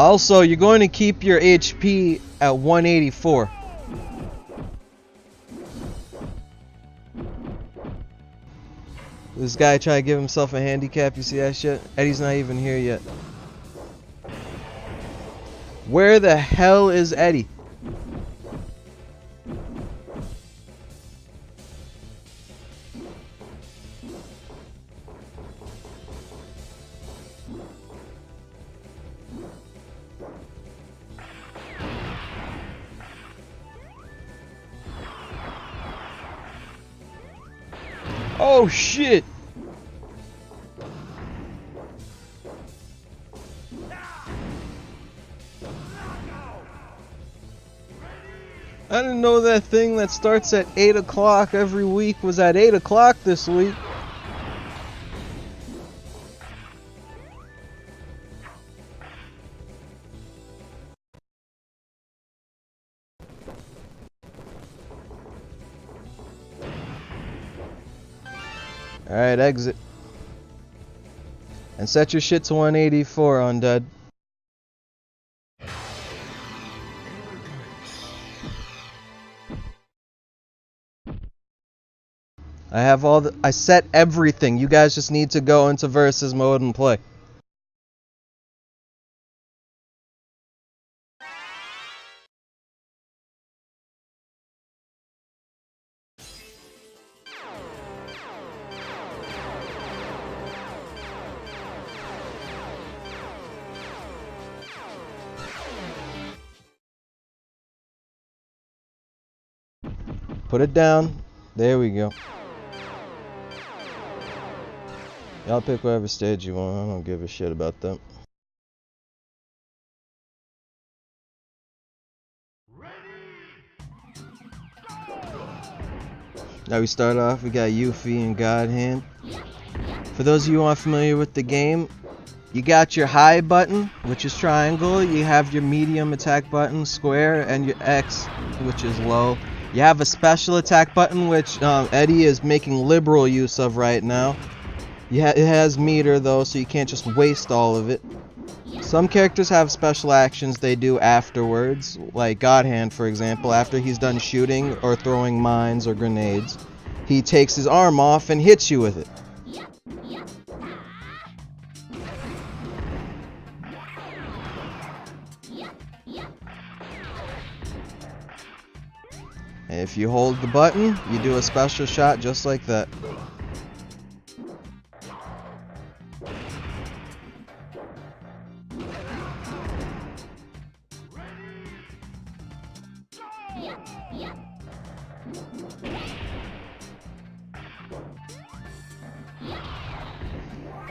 Also, you're going to keep your HP at 184. This guy trying to give himself a handicap, you see that shit? Eddie's not even here yet. Where the hell is Eddie? Oh shit! I didn't know that thing that starts at 8 o'clock every week was at 8 o'clock this week. Alright, exit. And set your shit to 184, undead. I set everything. You guys just need to go into versus mode and play. Put it down. There we go. Y'all pick whatever stage you want. I don't give a shit about them. Now we start off, we got Yuffie and God Hand. For those of you who aren't familiar with the game, you got your high button, which is triangle. You have your medium attack button, square, and your X, which is low. You have a special attack button, which Eddie is making liberal use of right now. It has meter though, so you can't just waste all of it. Some characters have special actions they do afterwards, like God Hand for example. After he's done shooting or throwing mines or grenades, he takes his arm off and hits you with it. And if you hold the button, you do a special shot just like that.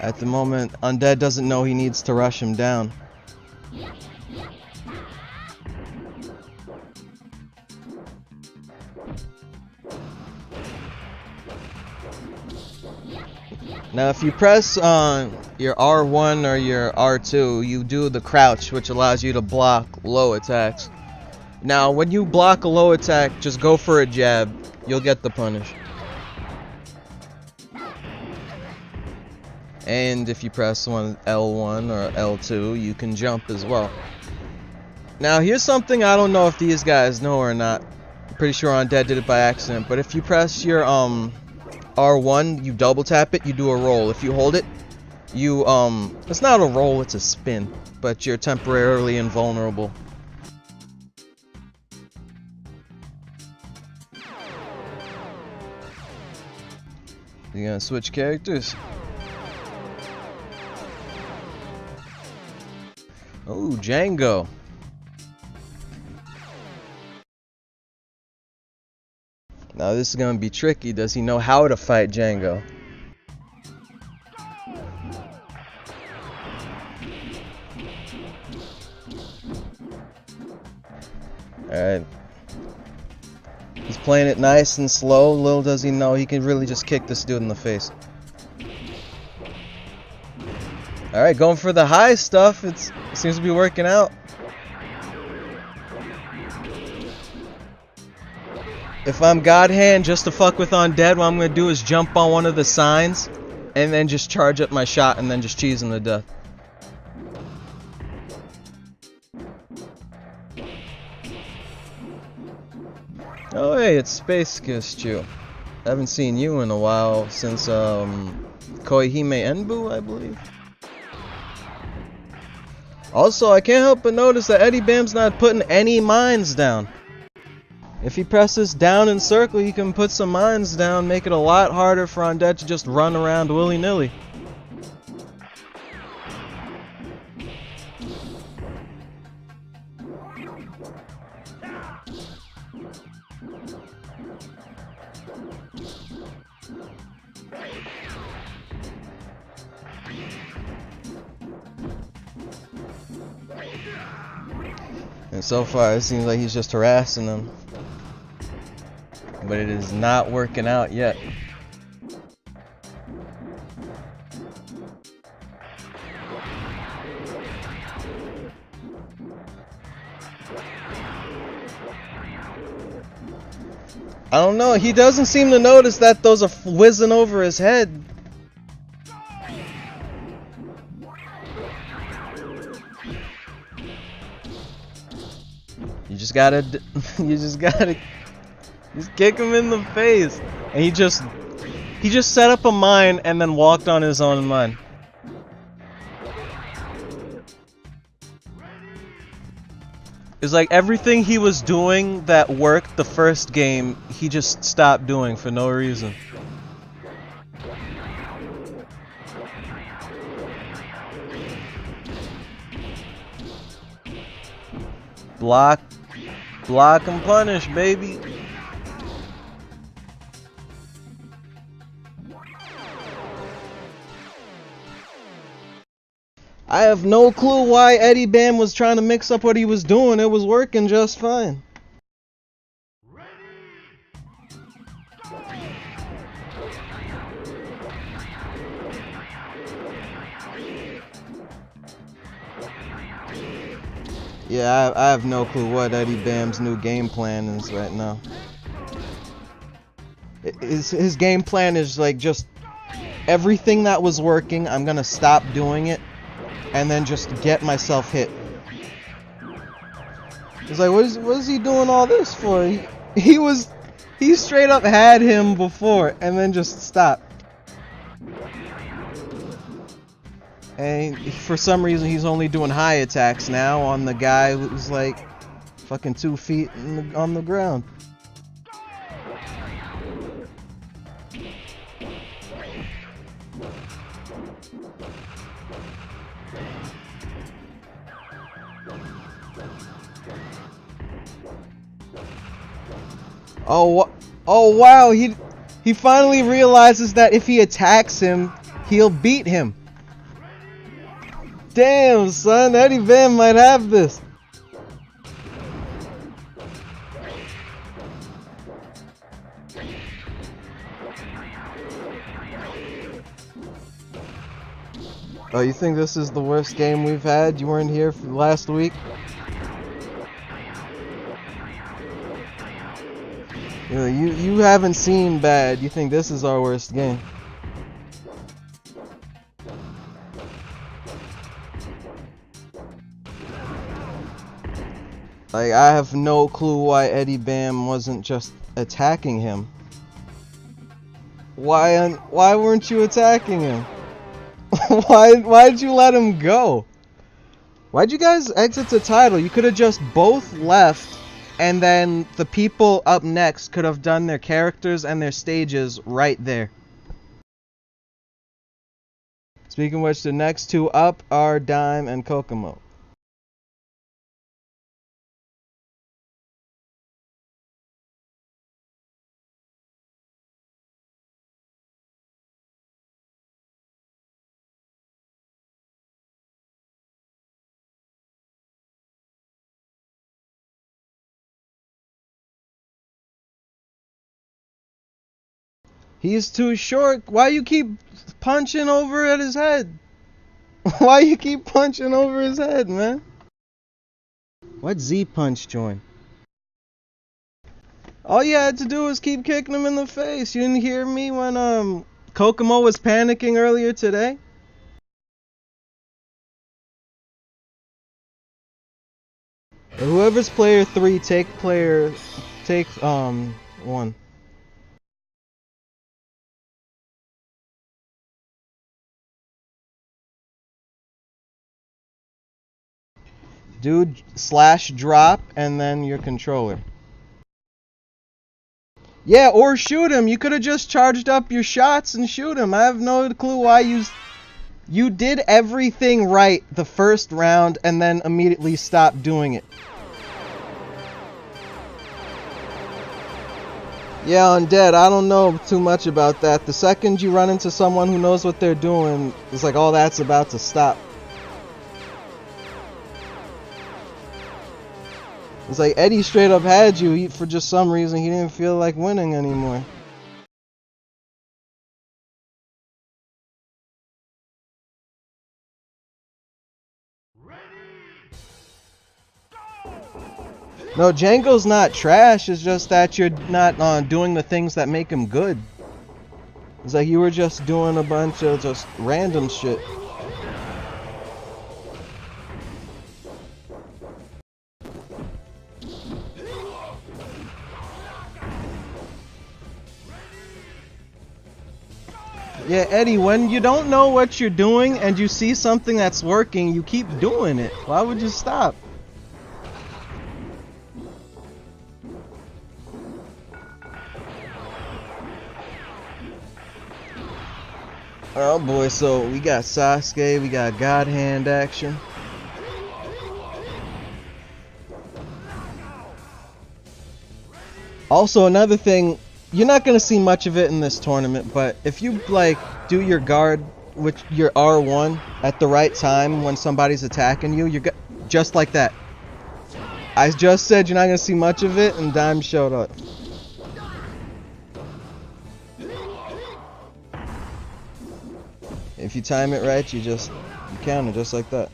At the moment, Undead doesn't know he needs to rush him down. Now if you press your R1 or your R2, you do the crouch, which allows you to block low attacks. Now when you block a low attack, just go for a jab. You'll get the punish. And if you press L1 or L2, you can jump as well. Now here's something I don't know if these guys know or not. I'm pretty sure Undead did it by accident, but if you press your R1, you double tap it, you do a roll. If you hold it, you it's not a roll, it's a spin, but you're temporarily invulnerable. You gonna switch characters? Oh, Django. Now this is gonna be tricky. Does he know how to fight Django? Alright. He's playing it nice and slow. Little does he know he can really just kick this dude in the face. Alright, going for the high stuff. It seems to be working out. If I'm God Hand, just to fuck with Undead, what I'm gonna do is jump on one of the signs and then just charge up my shot and then just cheese him to death. Oh hey, it's Space Kiss Chew. I haven't seen you in a while since Koihime Enbu, I believe. Also, I can't help but notice that Eddie Bam's not putting any mines down. If he presses down in circle, he can put some mines down, make it a lot harder for Undead to just run around willy-nilly. And so far, it seems like he's just harassing them. But it is not working out yet. I don't know, he doesn't seem to notice that those are whizzing over his head. You just gotta just kick him in the face. And he just set up a mine and then walked on his own mine. It's like everything he was doing that worked the first game, he just stopped doing for no reason. Block and punish, baby. I have no clue why Eddie Bam was trying to mix up what he was doing. It was working just fine. Yeah, I have no clue what Eddie Bam's new game plan is right now. His game plan is like just everything that was working, I'm gonna stop doing it and then just get myself hit. It's like, what is he doing all this for? He straight up had him before and then just stopped. And for some reason he's only doing high attacks now on the guy who's like fucking 2 feet on the ground. Oh wow, he finally realizes that if he attacks him, he'll beat him. Damn, son, Eddie Bam might have this. Oh, you think this is the worst game we've had? You weren't here for last week? You haven't seen bad. You think this is our worst game? Like, I have no clue why Eddie Bam wasn't just attacking him. Why weren't you attacking him? Why'd you let him go? Why'd you guys exit the title? You could have just both left, and then the people up next could have done their characters and their stages right there. Speaking of which, the next two up are Dime and Kokomo. He's too short. Why you keep punching over at his head? Why you keep punching over his head, man? Why'd Z Punch join? All you had to do was keep kicking him in the face. You didn't hear me when Kokomo was panicking earlier today? Whoever's player 3, take player Take, one. Do slash drop and then your controller. Yeah, or shoot him. You could have just charged up your shots and shoot him. I have no clue why you did everything right the first round and then immediately stopped doing it. Yeah, undead, I don't know too much about that. The second you run into someone who knows what they're doing, it's like all that's about to stop. It's like Eddie straight up had you. For just some reason, he didn't feel like winning anymore. No, Django's not trash. It's just that you're not doing the things that make him good. It's like you were just doing a bunch of just random shit. Yeah, Eddie, when you don't know what you're doing and you see something that's working, you keep doing it. Why would you stop? Oh boy, so we got Sasuke, we got God Hand action. Also, another thing, you're not gonna see much of it in this tournament, but if you like do your guard with your R1 at the right time when somebody's attacking you, you're just like that. I just said you're not gonna see much of it, and Dime showed up. If you time it right, you counter just like that.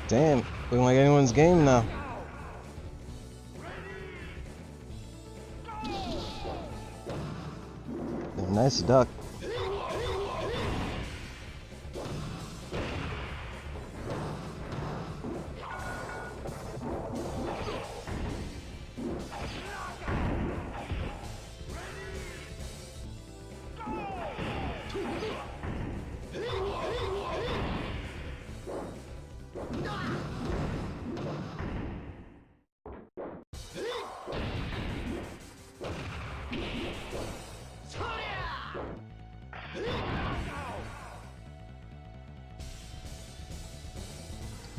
Damn, looking like anyone's game now. Nice duck.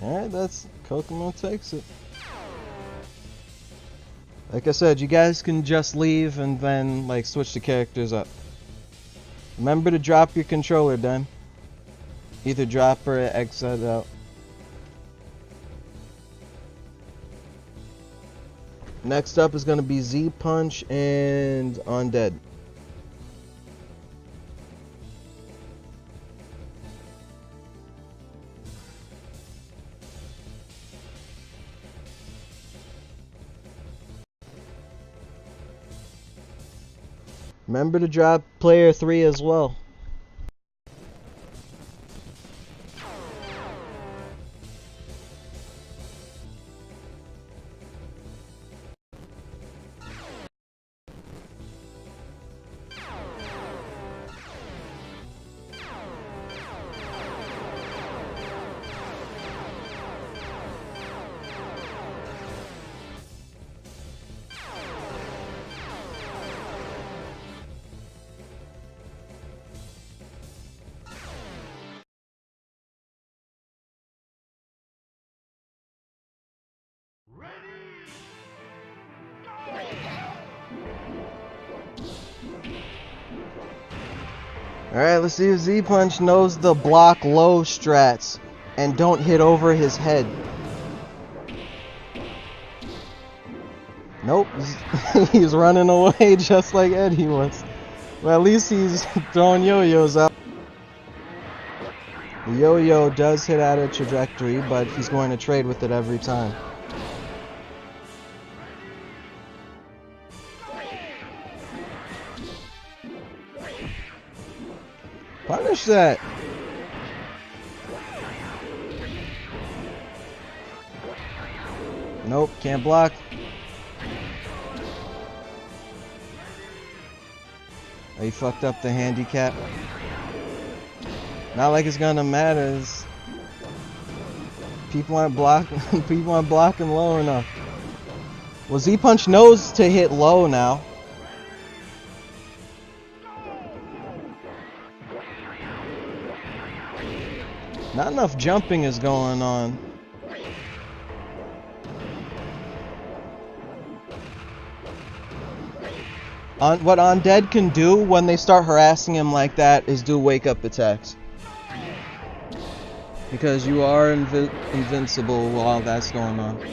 Alright, that's Kokomo takes it. Like I said, you guys can just leave and then like switch the characters up. Remember to drop your controller, Dan. Either drop or exit out. Next up is going to be Z Punch and Undead. Remember to drop player 3 as well. Alright, let's see if Z-Punch knows the block low strats and don't hit over his head. Nope, he's running away just like Eddie was. Well, at least he's throwing yo-yos out. The yo-yo does hit at a trajectory, but he's going to trade with it every time. Punish that. Nope, can't block. Oh, he fucked up the handicap. Not like it's gonna matter. People aren't blocking. People aren't blocking low enough. Well, Z-Punch knows to hit low now. Not enough jumping is going on. What Undead can do when they start harassing him like that is do wake-up attacks. Because you are invincible while that's going on.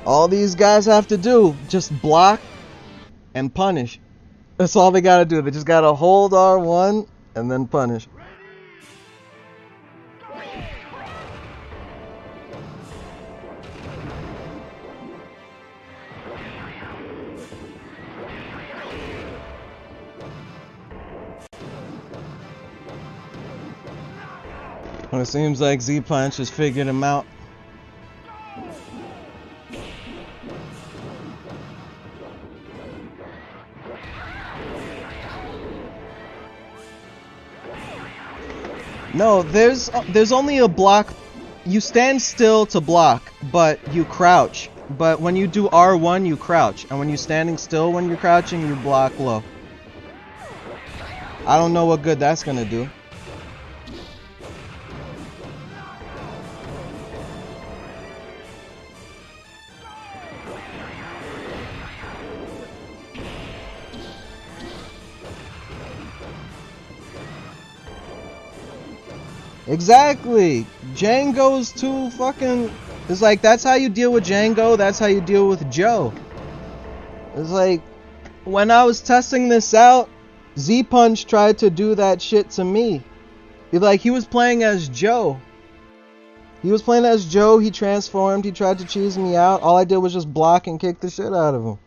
All these guys have to do, just block and punish. That's all they gotta do. They just gotta hold R1 and then punish. Well, it seems like Z-Punch has figured him out. No, there's only a block. You stand still to block, but you crouch. But when you do R1, you crouch. And when you're standing still when you're crouching, you block low. I don't know what good that's gonna do. Exactly. Django's too fucking... It's like, that's how you deal with Django, that's how you deal with Joe. It's like, when I was testing this out, Z-Punch tried to do that shit to me. He was playing as Joe. He was playing as Joe, he transformed, he tried to cheese me out. All I did was just block and kick the shit out of him.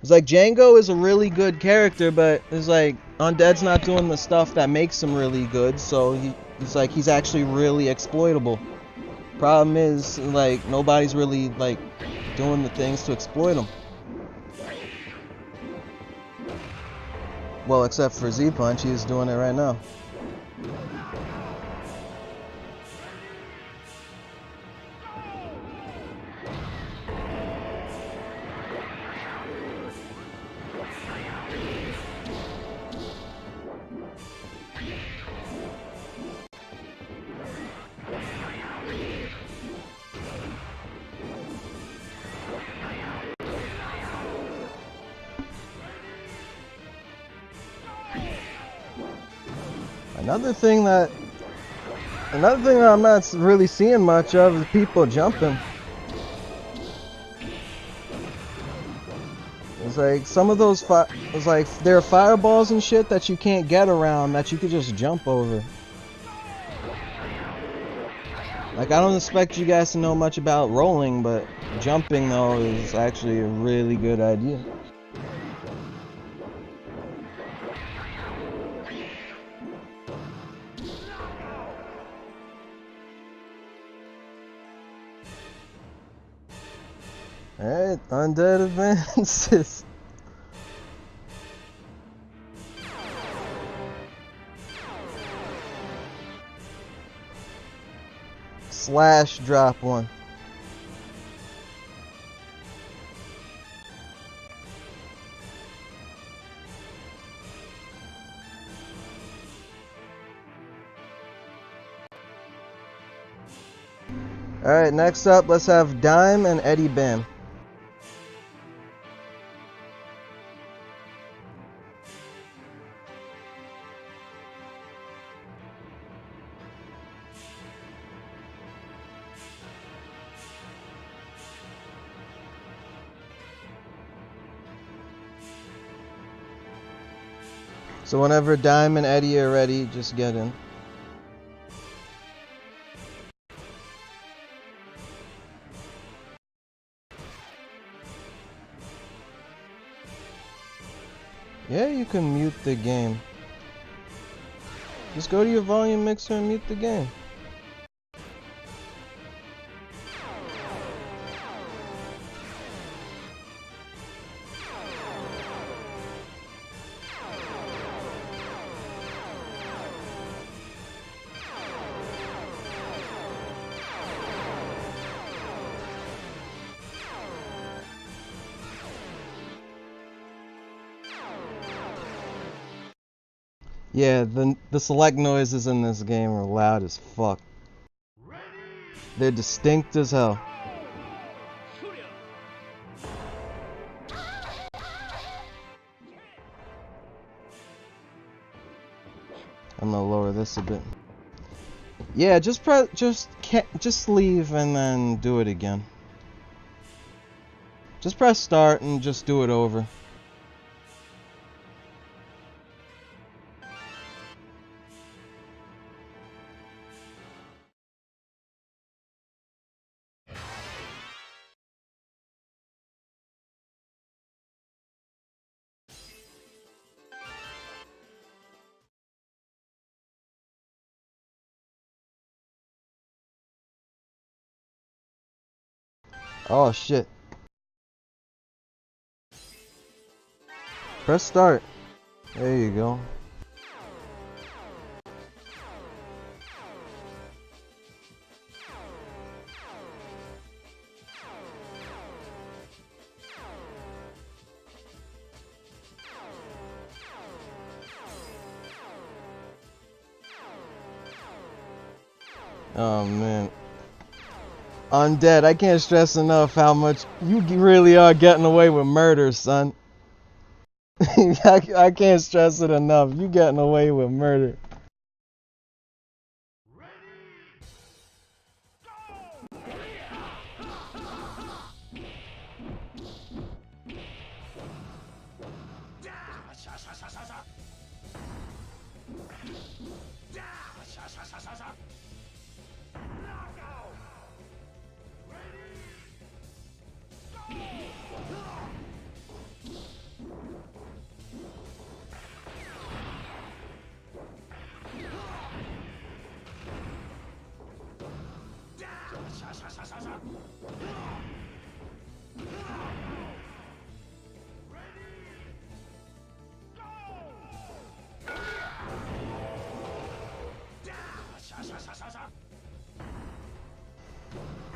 It's like, Django is a really good character, but it's like, Undead's not doing the stuff that makes him really good, so he's actually really exploitable. Problem is, like, nobody's really, like, doing the things to exploit him. Well, except for Z-Punch, he's doing it right now. Another thing that I'm not really seeing much of is people jumping. It's like some of those it's like there are fireballs and shit that you can't get around that you could just jump over. Like, I don't expect you guys to know much about rolling, but jumping, though, is actually a really good idea. Alright, undead advances. Slash drop one. Alright, next up, let's have Dime and Eddie Bam. So whenever Dime and Eddie are ready, just get in. Yeah, you can mute the game. Just go to your volume mixer and mute the game. Yeah, the select noises in this game are loud as fuck. They're distinct as hell. I'm gonna lower this a bit. Yeah, just leave and then do it again. Just press start and just do it over. Oh shit. Press start. There you go. Oh man. Undead, I can't stress enough how much you really are getting away with murder, son. I can't stress it enough. You getting away with murder.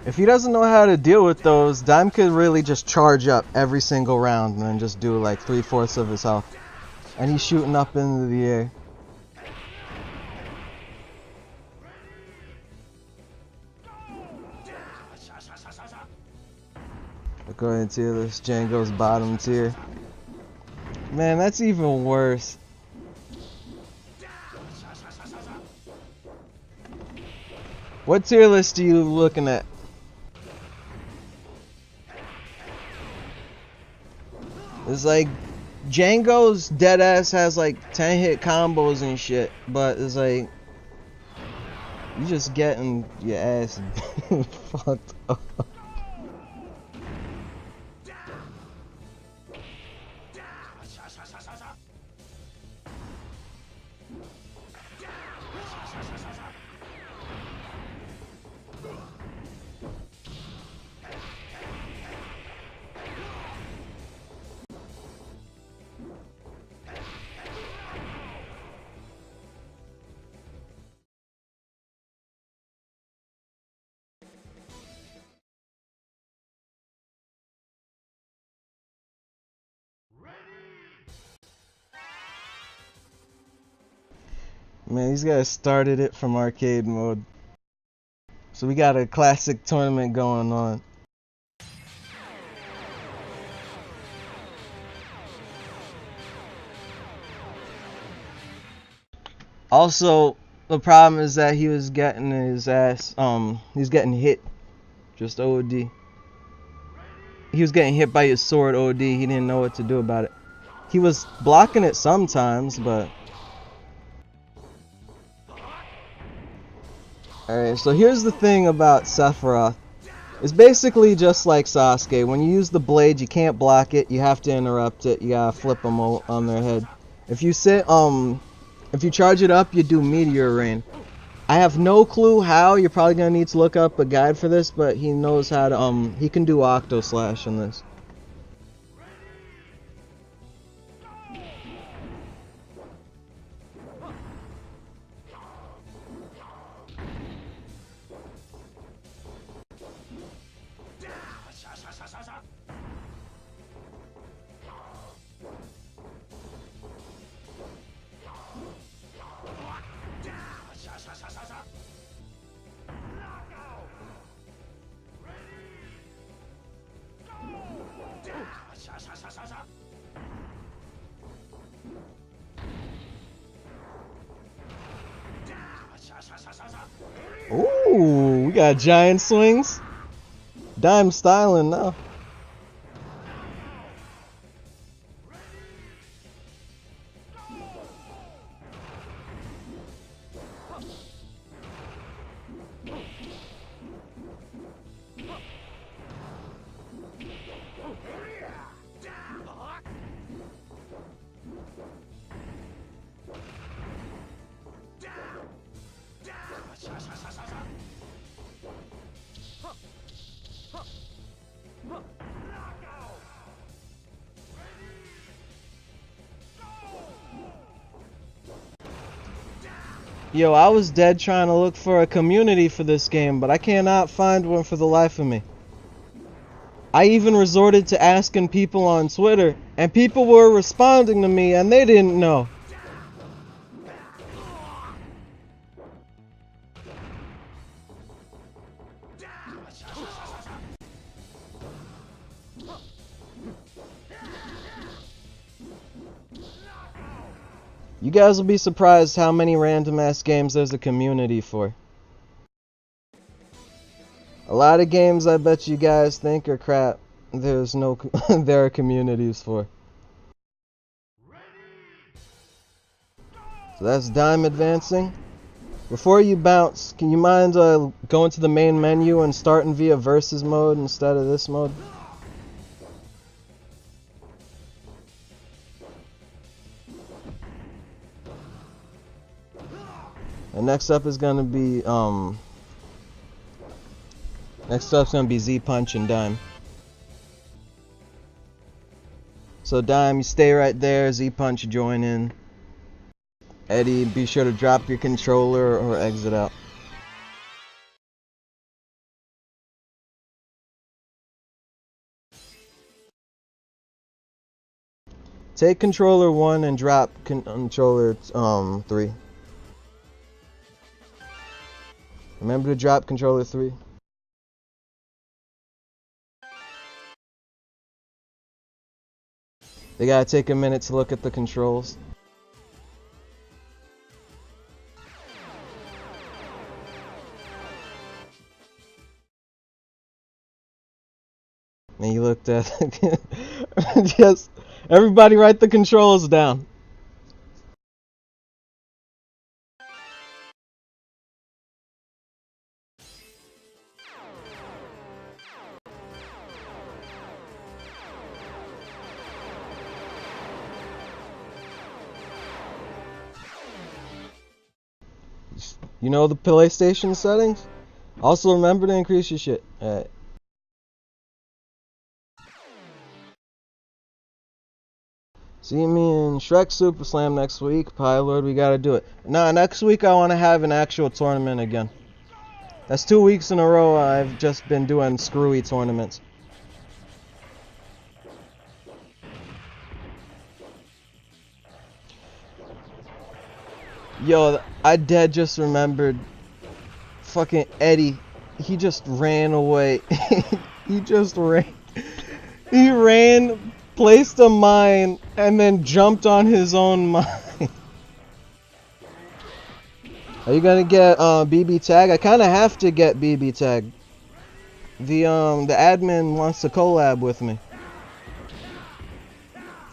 If he doesn't know how to deal with those, Dime could really just charge up every single round and then just do like 3/4 of his health. And he's shooting up into the air. According to this, Django's bottom tier. Man, that's even worse. What tier list are you looking at? It's like Django's deadass has like 10 hit combos and shit, but it's like You just getting your ass fucked up. Man, these guys started it from arcade mode. So we got a classic tournament going on. Also, the problem is that he was getting his ass, he's getting hit. Just OD. He was getting hit by his sword OD. He didn't know what to do about it. He was blocking it sometimes, but... Alright, so here's the thing about Sephiroth. It's basically just like Sasuke. When you use the blade, you can't block it. You have to interrupt it. You gotta flip them on their head. If you if you charge it up, you do Meteor Rain. I have no clue how. You're probably gonna need to look up a guide for this, but he knows how to, he can do Octo Slash in this. Ooh, we got giant swings. Dime styling now. Yo, I was dead trying to look for a community for this game, but I cannot find one for the life of me. I even resorted to asking people on Twitter, and people were responding to me, and they didn't know. You guys will be surprised how many random ass games there's a community for. A lot of games I bet you guys think are crap, there's no there are communities for. So that's Dime advancing. Before you bounce, can you mind going to the main menu and starting via versus mode instead of this mode? And next up is gonna be Z Punch and Dime. So Dime, you stay right there. Z Punch, join in. Eddie, be sure to drop your controller or exit out. Take controller 1 and drop controller 3. Remember to drop controller 3. They gotta take a minute to look at the controls. And you looked at just everybody write the controls down. You know the PlayStation settings? Also remember to increase your shit. Alright. See me in Shrek Super Slam next week. Pie Lord, we gotta do it. Nah, next week I want to have an actual tournament again. That's 2 weeks in a row I've just been doing screwy tournaments. Yo, I dead just remembered fucking Eddie. He just ran away. He just ran. He ran, placed a mine, and then jumped on his own mine. Are you gonna get BB tag? I kind of have to get BB tag. The admin wants to collab with me.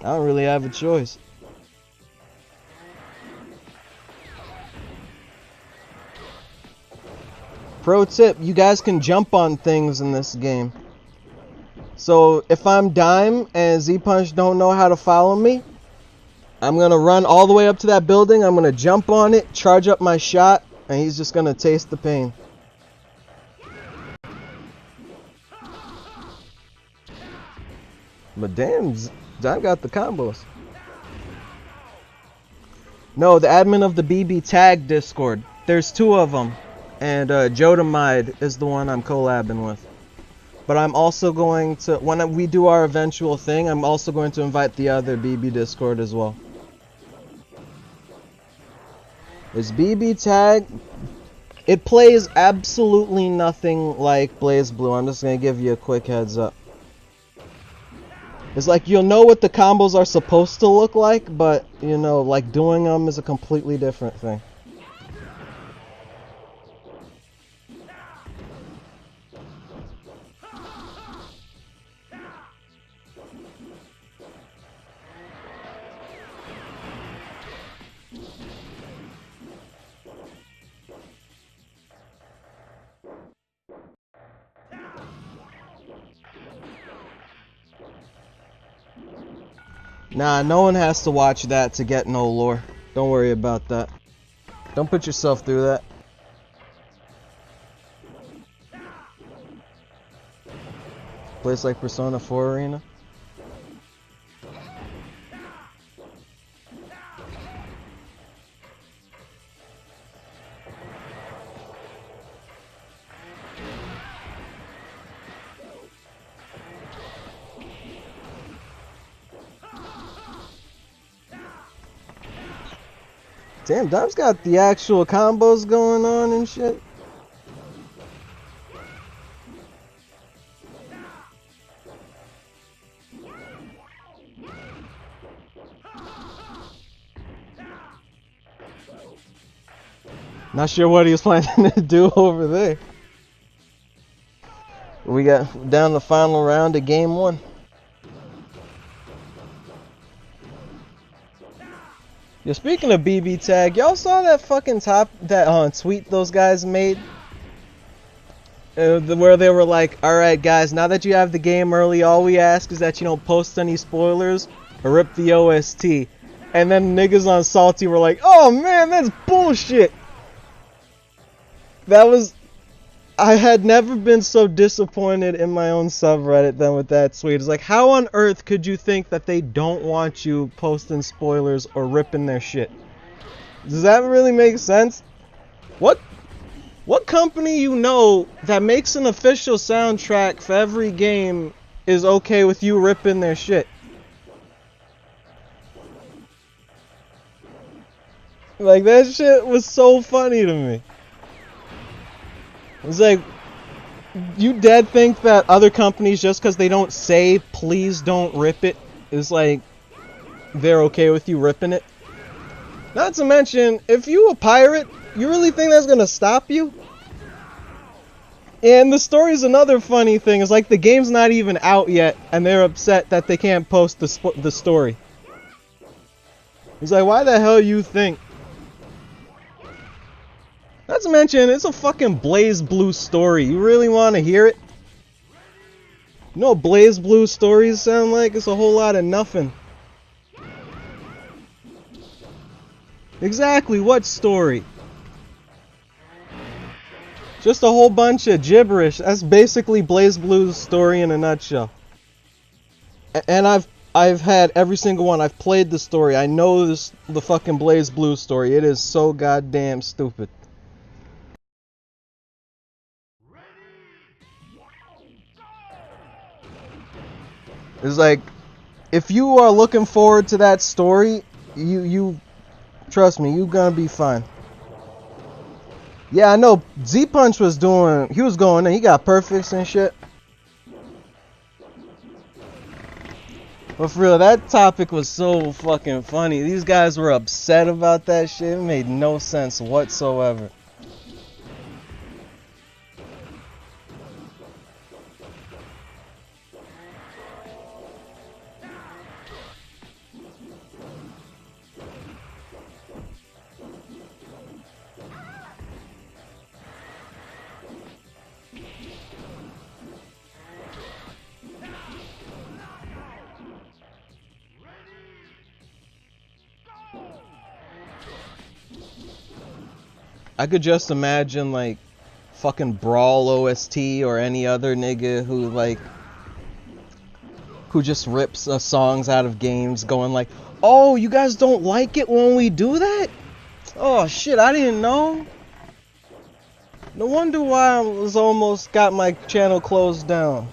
I don't really have a choice. Pro tip, you guys can jump on things in this game. So if I'm Dime and Z-Punch don't know how to follow me, I'm going to run all the way up to that building, I'm going to jump on it, charge up my shot, and he's just going to taste the pain. But damn, Dime got the combos. No, the admin of the BB Tag Discord. There's 2 of them. And Jodamide is the one I'm collabing with. But I'm also going to, when we do our eventual thing, I'm also going to invite the other BB Discord as well. It's BB Tag. It plays absolutely nothing like Blaze Blue. I'm just going to give you a quick heads up. It's like you'll know what the combos are supposed to look like, but, you know, like doing them is a completely different thing. Nah, no one has to watch that to get no lore. Don't worry about that. Don't put yourself through that. Place like Persona 4 Arena. Damn, Dom's got the actual combos going on and shit. Not sure what he was planning to do over there. We got down the final round of game 1. Yo, speaking of BB Tag, y'all saw that fucking tweet those guys made? Where they were like, alright guys, now that you have the game early, all we ask is that you don't post any spoilers or rip the OST. And then niggas on Salty were like, oh man, that's bullshit! I had never been so disappointed in my own subreddit than with that tweet. It's like, how on earth could you think that they don't want you posting spoilers or ripping their shit? Does that really make sense? What company you know that makes an official soundtrack for every game is okay with you ripping their shit? Like, that shit was so funny to me. It's like, you dead think that other companies, just because they don't say, please don't rip it, is like, they're okay with you ripping it? Not to mention, if you a pirate, you really think that's gonna stop you? And the story's another funny thing, is like, the game's not even out yet, and they're upset that they can't post the story. It's like, why the hell you think? Not to mention, it's a fucking Blaze Blue story. You really want to hear it? You know what Blaze Blue stories sound like? It's a whole lot of nothing. Exactly, what story? Just a whole bunch of gibberish. That's basically BlazBlue's story in a nutshell. And I've had every single one. I've played the story. I know the fucking BlazBlue story. It is so goddamn stupid. It's like, if you are looking forward to that story, you trust me, you gonna be fine. Yeah, I know Z-Punch was doing, he was going in, he got perfects and shit. But for real, that topic was so fucking funny. These guys were upset about that shit. It made no sense whatsoever. I could just imagine like fucking Brawl OST or any other nigga who just rips songs out of games going like, oh, you guys don't like it when we do that? Oh shit, I didn't know. No wonder why I was almost got my channel closed down.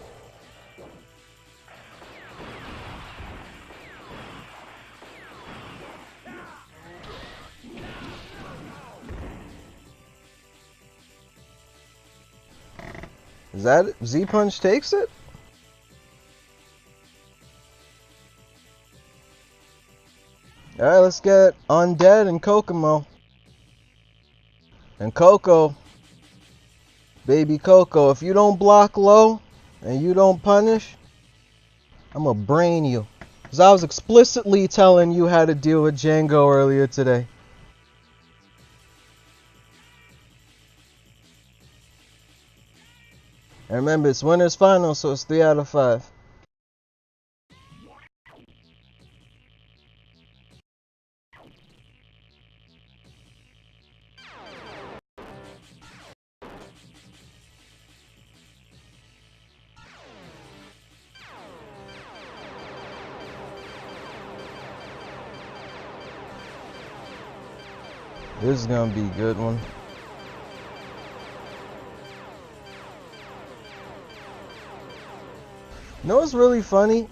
Is that it? Z-Punch takes it? Alright, let's get Undead and Kokomo. And Coco, baby Coco, if you don't block low and you don't punish, I'm gonna brain you. Because I was explicitly telling you how to deal with Django earlier today. And remember, it's winners final, so it's 3 out of 5. This is gonna be a good one. You know what's really funny?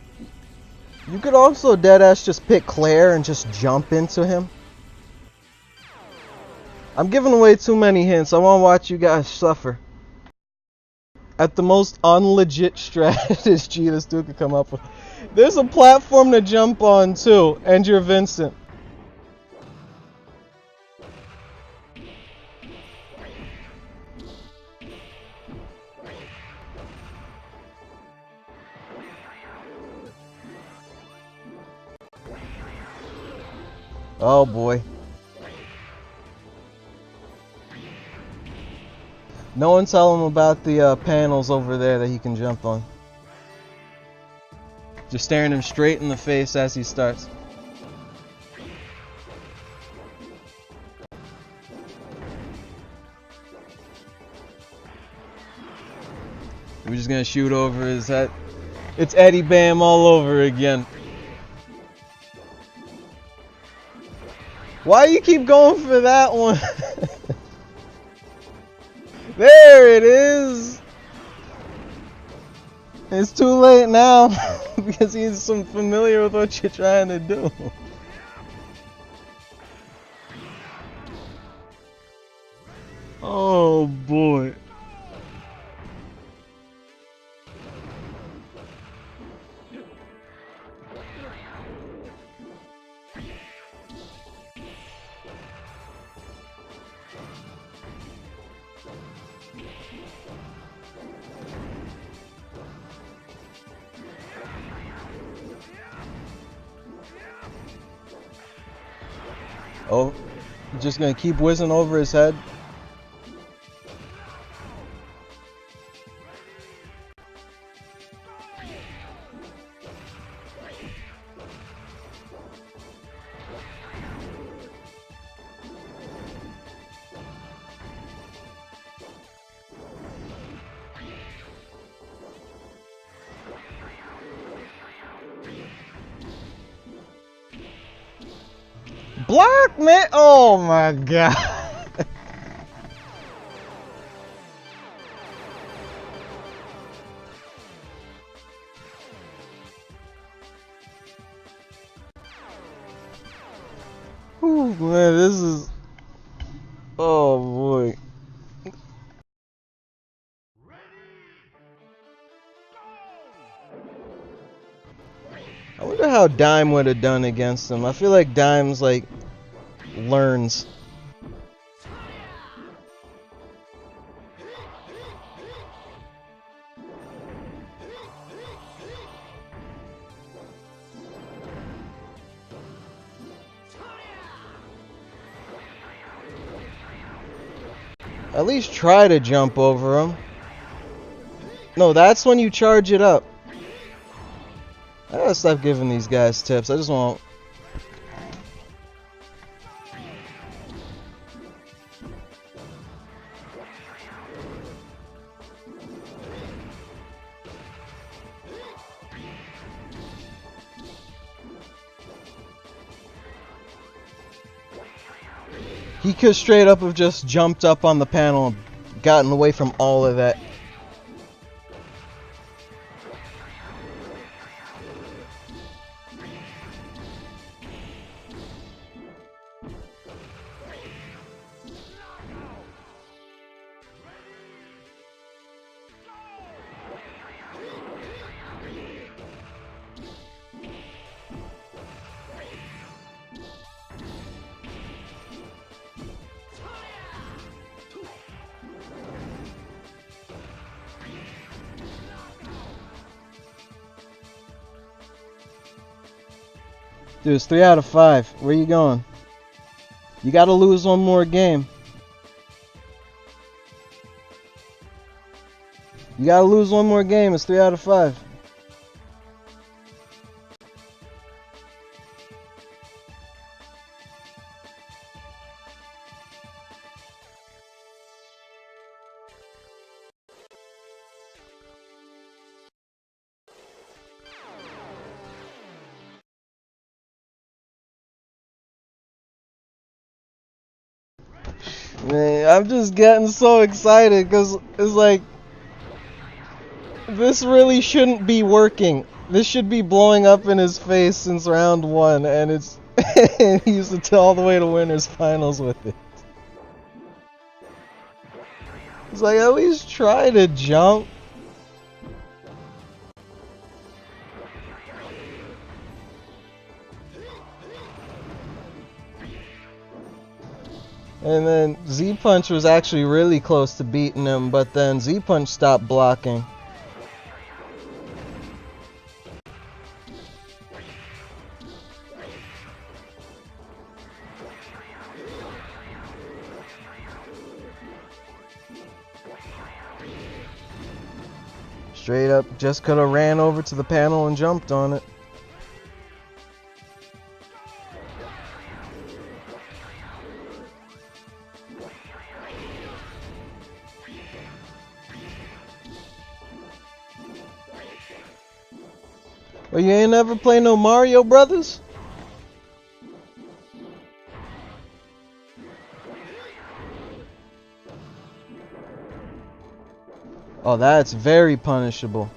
You could also deadass just pick Claire and just jump into him. I'm giving away too many hints. I want to watch you guys suffer. At the most unlegit strategy this dude could come up with. There's a platform to jump on too, and you're Vincent. Oh boy. No one tell him about the panels over there that he can jump on. Just staring him straight in the face as he starts. We're just gonna shoot over his head. It's Eddie Bam all over again. Why you keep going for that one? There it is. It's too late now because he's familiar with what you're trying to do. Oh boy. Oh, just gonna keep whizzing over his head. block, man! Oh my god. Ooh, man, this is... Oh boy. I wonder how Dime would have done against him. I feel like Dime's like learns. At least try to jump over him. No, that's when you charge it up. I gotta stop giving these guys tips. I just want... He could straight up have just jumped up on the panel and gotten away from all of that. Dude, it's 3 out of 5. Where you going? You gotta lose one more game. You gotta lose one more game. It's 3 out of 5. Man, I'm just getting so excited because it's like, this really shouldn't be working. This should be blowing up in his face since round 1, and it's he used to tell all the way to winners finals with it. It's like, at least try to jump. And then Z-Punch was actually really close to beating him, but then Z-Punch stopped blocking. Straight up, just could have ran over to the panel and jumped on it. Well, you ain't ever play no Mario Brothers? Oh, that's very punishable.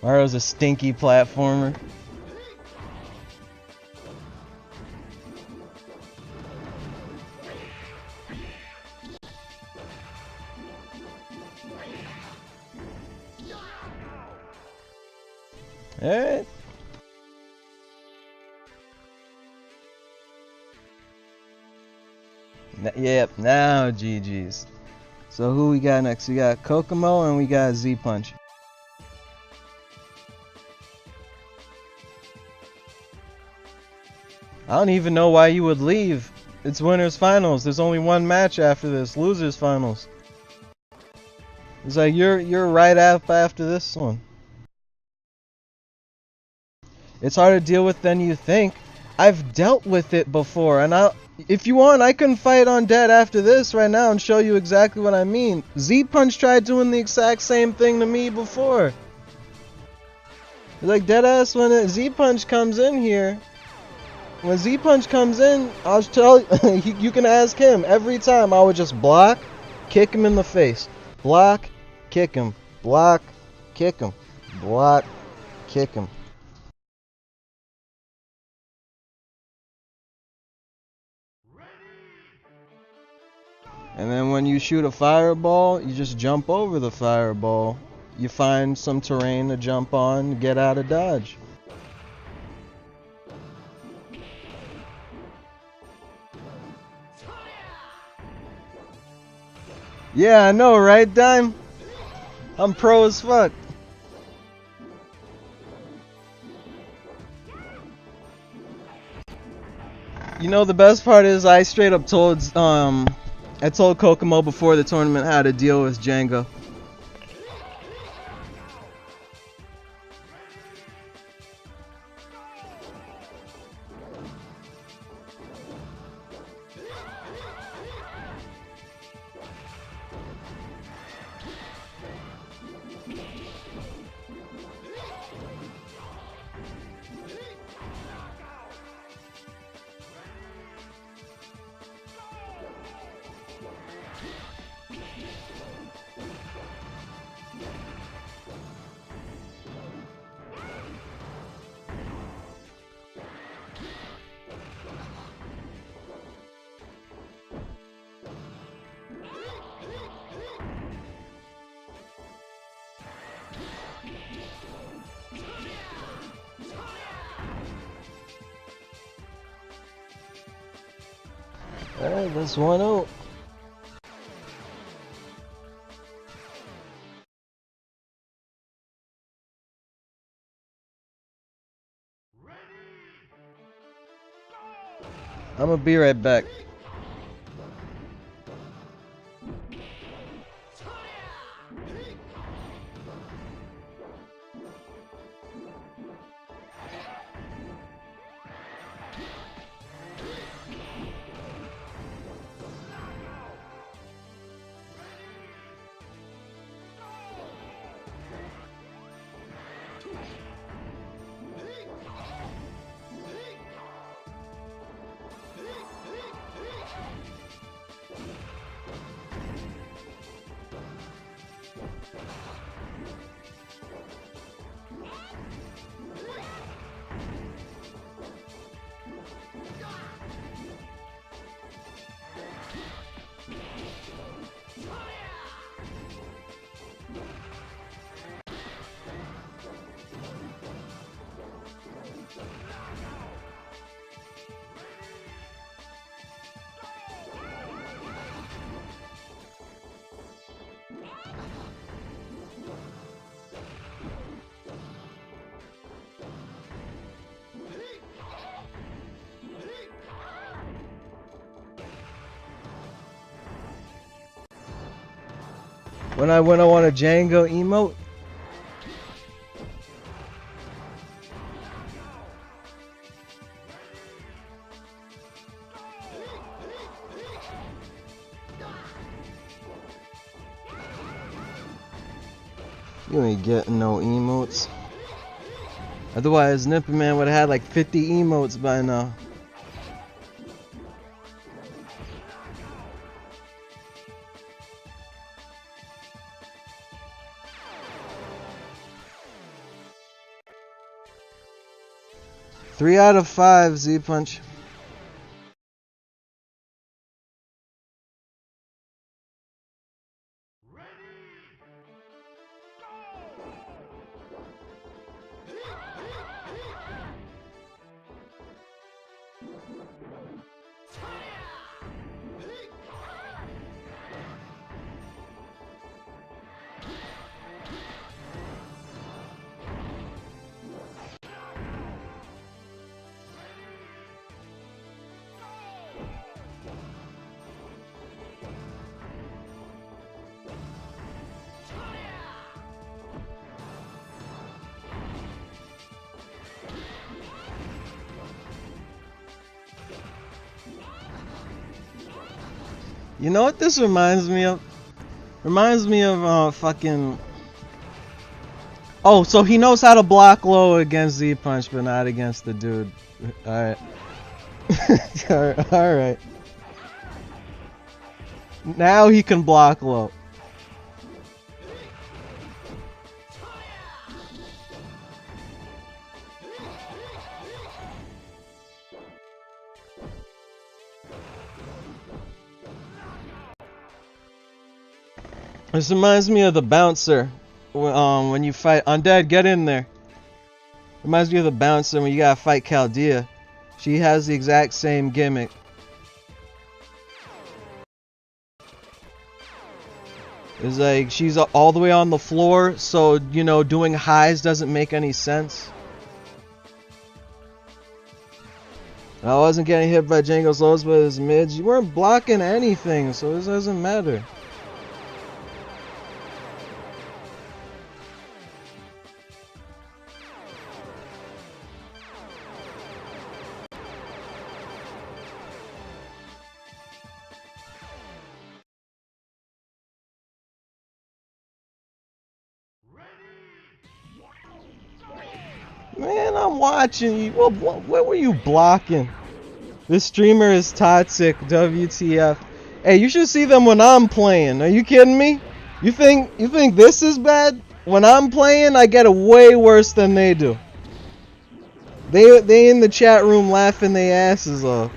Mario's a stinky platformer. Alright. Yep, now GG's. So who we got next? We got Kokomo and we got Z-Punch. I don't even know why you would leave. It's winners finals. There's only one match after this. Losers finals. It's like you're right after this one. It's harder to deal with than you think. I've dealt with it before, and if you want, I can fight on dead after this right now and show you exactly what I mean. Z-Punch tried doing the exact same thing to me before. Like deadass when Z-Punch comes in here. When Z-Punch comes in, I'll tell you, you can ask him. Every time I would just block, kick him in the face. Block, kick him. Block, kick him. Block, kick him. And then when you shoot a fireball, you just jump over the fireball. You find some terrain to jump on, get out of dodge. Yeah, I know, right, Dime? I'm pro as fuck. You know, the best part is I straight up told Kokomo before the tournament how to deal with Jenga. Alright, that's 1-0. I'm gonna be right back. When I want a Django emote. You ain't getting no emotes. Otherwise, Nipper Man would have had like 50 emotes by now. Three out of 5, Z-Punch. You know what this reminds me of? Reminds me of fucking. Oh, so he knows how to block low against Z Punch, but not against the dude. Alright. Alright. Now he can block low. This reminds me of the bouncer. When you fight Undead, get in there. Reminds me of the bouncer when you gotta fight Chaldea. She has the exact same gimmick. It's like she's all the way on the floor, so you know doing highs doesn't make any sense. I wasn't getting hit by Django's lows, but his mids. You weren't blocking anything, so this doesn't matter. Man, I'm watching you. What were you blocking? This streamer is toxic. WTF? Hey, you should see them when I'm playing. Are you kidding me? You think this is bad? When I'm playing, I get it way worse than they do. They in the chat room laughing their asses off.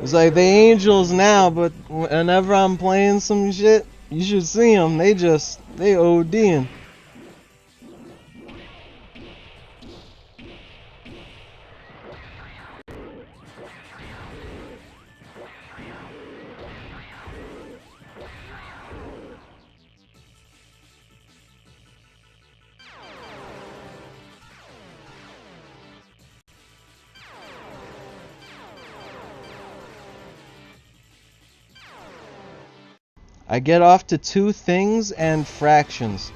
It's like the Angels now, but whenever I'm playing some shit, you should see them. They ODing. I get off to 2 things and fractions.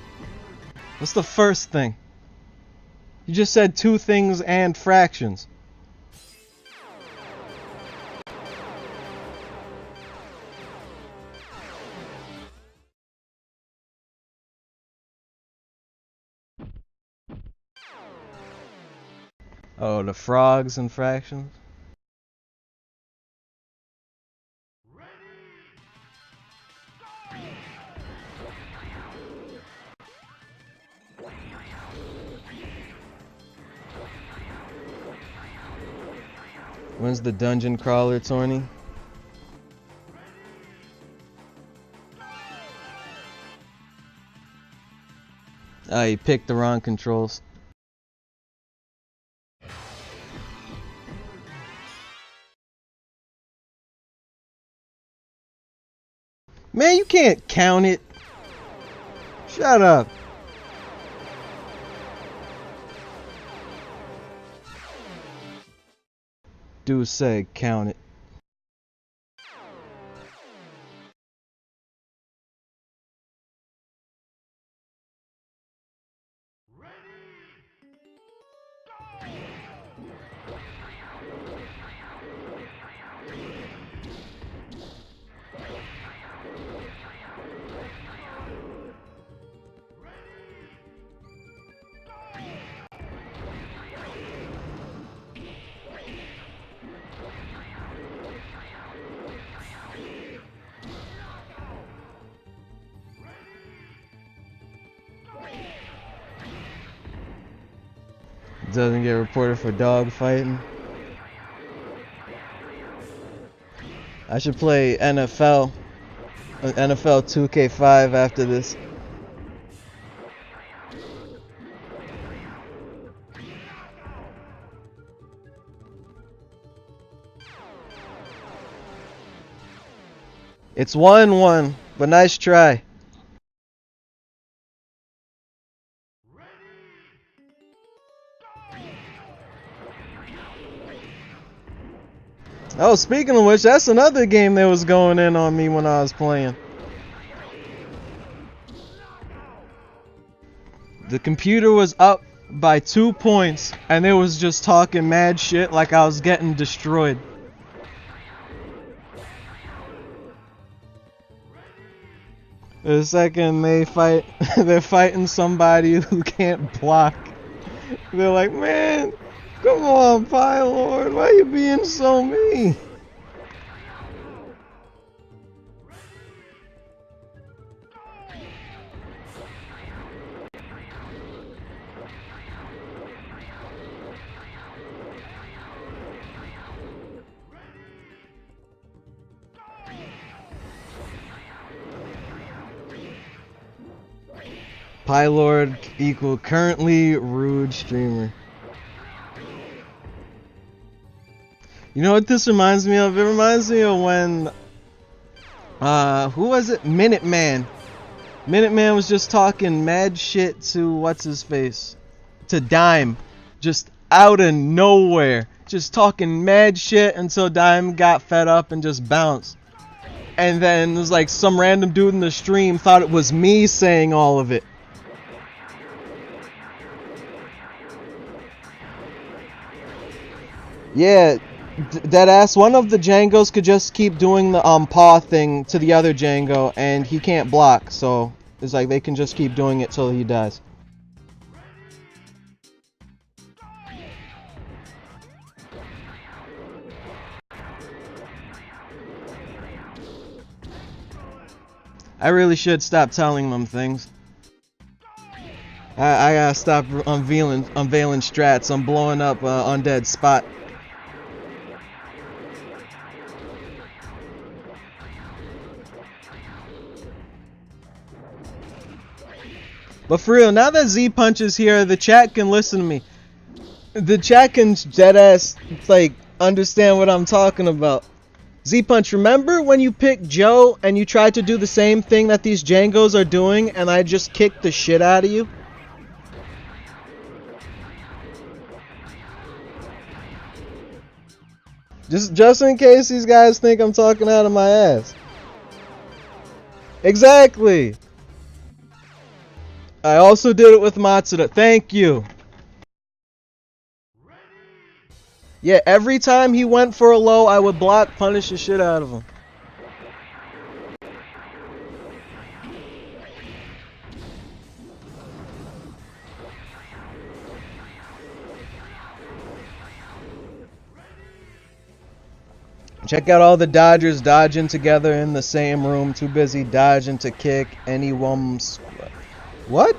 What's the first thing? You just said 2 things and fractions. Oh, the frogs and fractions? When's the dungeon crawler tourney? Oh, you picked the wrong controls. Man, you can't count it. Shut up. Do say count it. Doesn't get reported for dog fighting. I should play NFL 2K5 after this. It's 1-1, but nice try. Oh, speaking of which, that's another game that was going in on me when I was playing. The computer was up by 2 points, and it was just talking mad shit like I was getting destroyed. The second they fight, they're fighting somebody who can't block. They're like, man, come on, Pylord, why you being so mean? Pylord equal currently rude streamer. You know what this reminds me of? It reminds me of when, who was it? Minuteman. Minuteman was just talking mad shit to what's-his-face? To Dime. Just out of nowhere. Just talking mad shit until Dime got fed up and just bounced. And then it was like some random dude in the stream thought it was me saying all of it. Yeah, deadass. One of the Djangos could just keep doing the paw thing to the other Django, and he can't block. So it's like they can just keep doing it till he dies. I really should stop telling them things. I gotta stop unveiling strats. I'm blowing up Undead Spot. But for real, now that Z-Punch is here, the chat can listen to me. The chat can deadass, like, understand what I'm talking about. Z-Punch, remember when you picked Joe and you tried to do the same thing that these Djangos are doing and I just kicked the shit out of you? Just in case these guys think I'm talking out of my ass. Exactly. I also did it with Matsuda. Thank you. Yeah, every time he went for a low, I would block, punish the shit out of him. Check out all the Dodgers dodging together in the same room, too busy dodging to kick anyone's. What?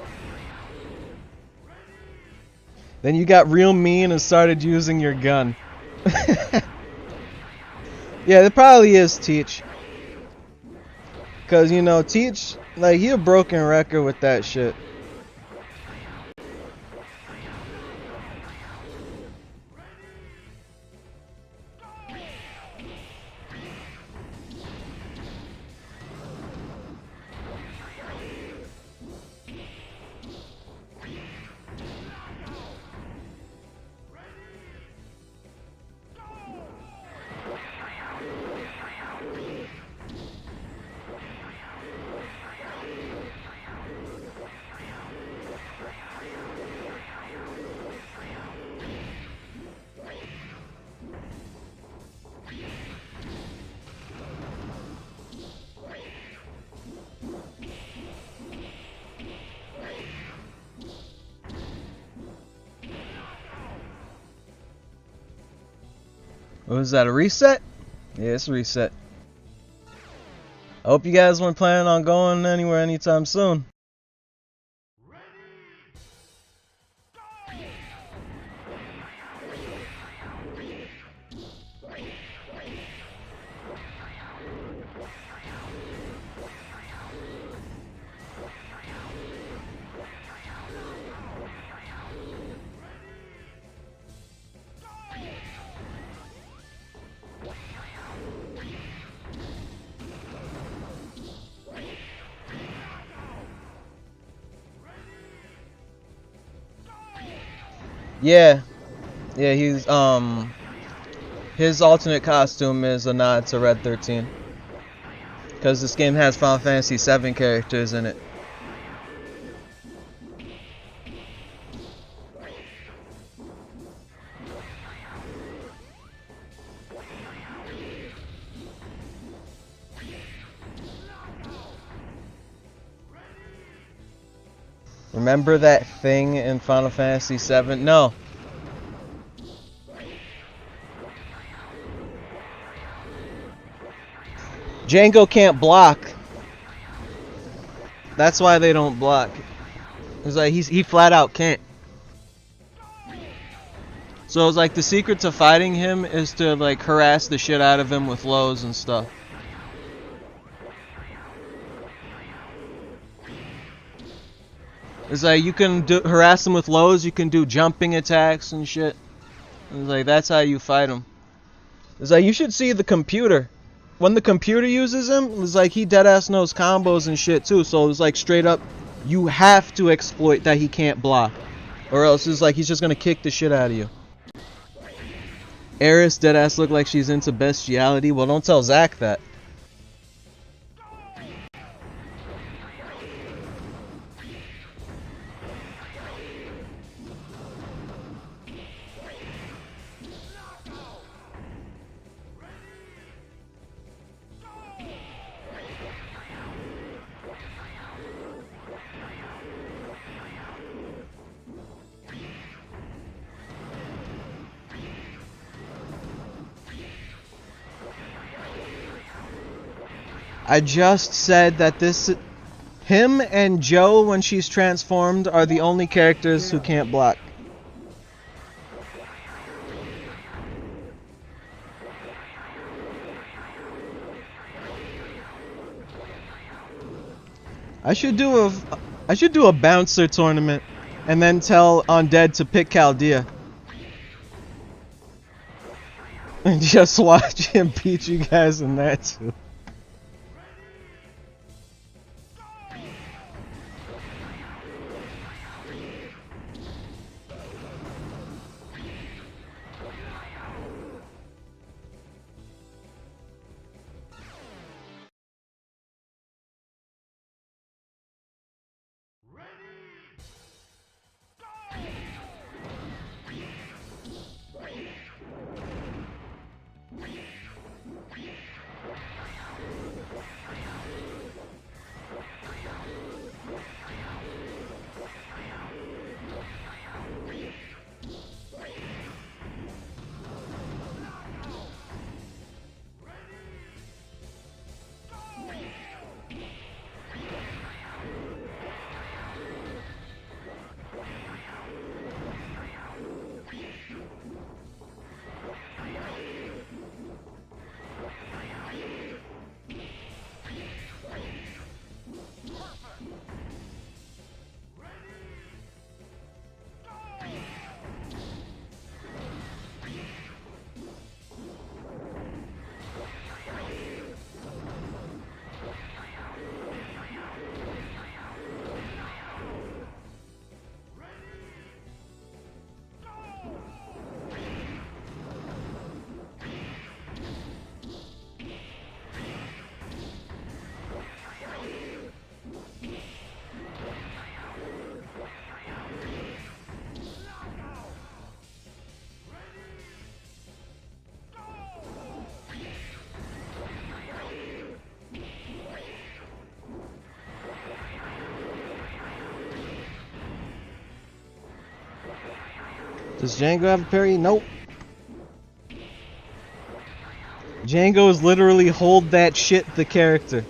Then you got real mean and started using your gun. Yeah, it probably is Teach. Cause you know, Teach, like, he a broken record with that shit. Was that a reset? Yeah, it's a reset. I hope you guys weren't planning on going anywhere anytime soon. Yeah, he's His alternate costume is a nod to Red 13. Because this game has Final Fantasy VII characters in it. Remember that thing in Final Fantasy VII? No. Django can't block. That's why they don't block. It's like he flat out can't. So it's like the secret to fighting him is to like harass the shit out of him with lows and stuff. It's like you can harass him with lows, you can do jumping attacks and shit. It's like that's how you fight him. It's like you should see the computer. When the computer uses him, it's like he deadass knows combos and shit too. So it's like straight up, you have to exploit that he can't block, or else it's like he's just gonna kick the shit out of you. Eris deadass look like she's into bestiality. Well, don't tell Zach that. I just said that him and Joe, when she's transformed, are the only characters who can't block. I should do a bouncer tournament and then tell Undead to pick Chaldea. And just watch him beat you guys in that too. Does Django have a parry? Nope. Django is literally hold that shit the character.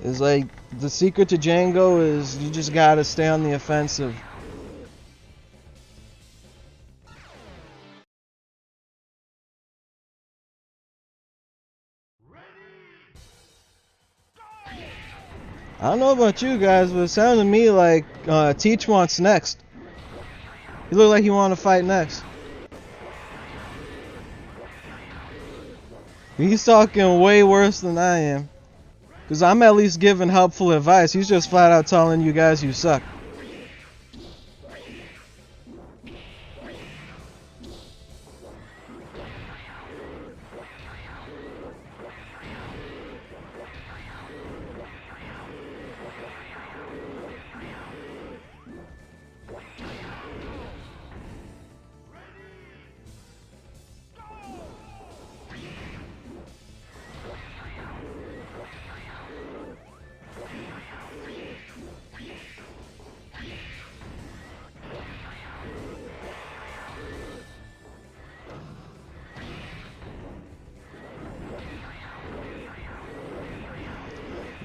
It's like the secret to Django is you just gotta stay on the offensive. I don't know about you guys, but it sounded to me like Teach wants next. He looked like he wanted to fight next. He's talking way worse than I am. Because I'm at least giving helpful advice. He's just flat out telling you guys you suck.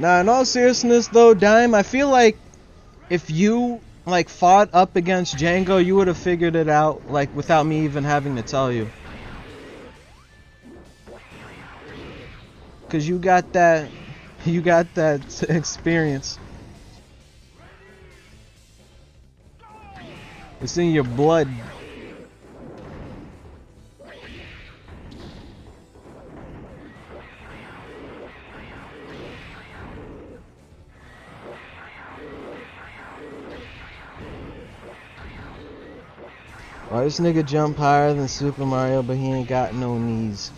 Nah, in all seriousness though, Dime, I feel like if you like fought up against Django, you would have figured it out like without me even having to tell you. Cause you got that experience. It's in your blood. Why this nigga jump higher than Super Mario, but he ain't got no knees?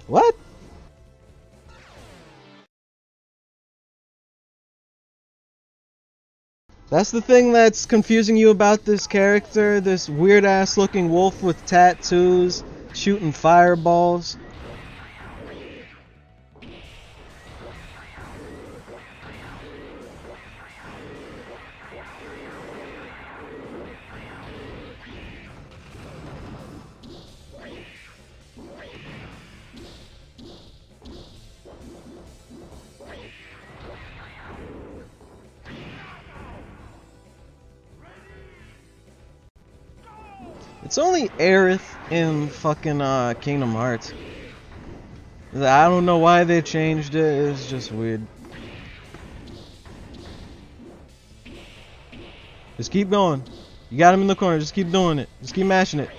What? That's the thing that's confusing you about this character? This weird ass looking wolf with tattoos, shooting fireballs. It's only Aerith in fucking Kingdom Hearts. I don't know why they changed it, it's just weird. Just keep going. You got him in the corner, just keep doing it. Just keep mashing it.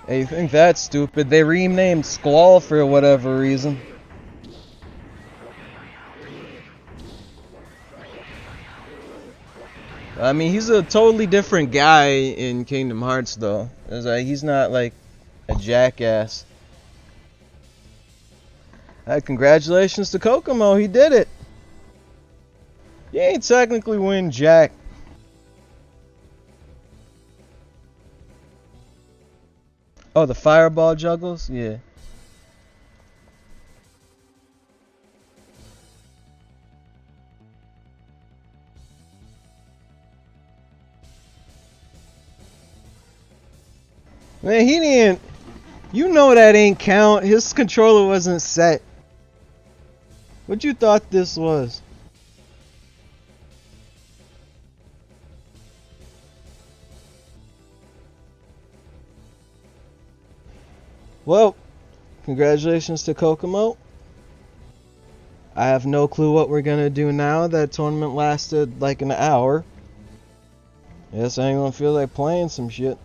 Hey, you think that's stupid? They renamed Squall for whatever reason. I mean, he's a totally different guy in Kingdom Hearts, though. It's like, he's not like a jackass. Congratulations to Kokomo, he did it. He ain't technically win jack. Oh, the fireball juggles? Yeah. Man, he didn't... You know that ain't count. His controller wasn't set. What you thought this was? Well, congratulations to Kokomo. I have no clue what we're gonna do now. That tournament lasted like an hour. Yes, I ain't gonna feel like playing some shit.